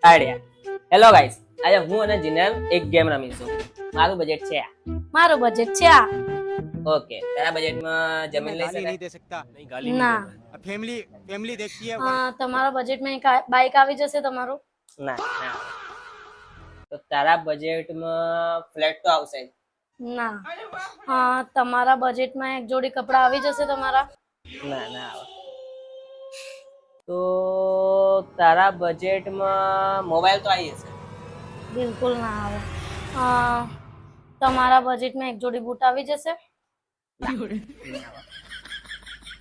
Idea. Hello guys, આજે હું અને જીનેલ એક ગેમ રમીશું. મારું બજેટ છે આ. મારું બજેટ છે આ. ઓકે, તારા બજેટમાં જમીન લઈ गाली नहीं શકાય? दे सकता। नहीं गाली नहीं ના देता। फैमिली फैमिली देखती है તમારા બજેટમાં એક બાઇક આવી જશે તમારું? ના ના. તો તારા બજેટમાં ફ્લેટ તો આવશે જ. ના તમારા બજેટમાં એક જોડી કપડાં આવી જશે તમારા? ના ના આવે. તો તારા બજેટમાં મોબાઈલ તો આવી જશે. બિલકુલ ના આવે. તમારા બજેટમાં એક જોડી બૂટ આવી જશે?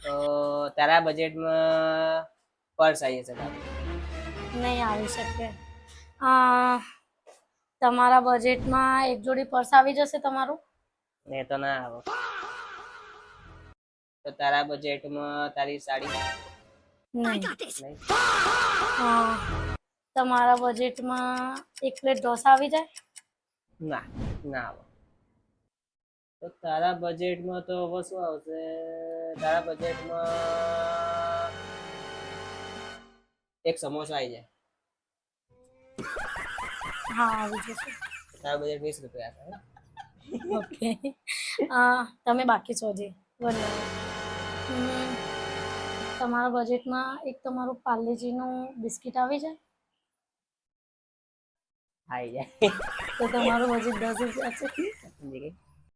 તો તારા બજેટમાં પર્સ આવી જશે તારું. નહીં આવી શકે. તમારા બજેટમાં એક જોડી પર્સ આવી જશે તમારું? ને તો ના આવે. તો તારા બજેટમાં તારી સાડી નહીં. નહીં? તમારા બજેટમાં એક પ્લેટ ઢોસા આવી જાય? ના ના આવે. તો તારા બજેટમાં તો હવે શું આવશે? તારા બજેટમાં એક સમોસો આવી જાય. હા આવી જશે. તારા બજેટ 20 રૂપિયા છે. ઓકે. તમે બાકી છો હજી. તમારા બજેટમાં એક તમારું પાર્લેજીનું બિસ્કિટ આવી જાય? આવી જાય. તો તમારું બજેટ 10 રૂપિયા છે. સમજી ગઈ?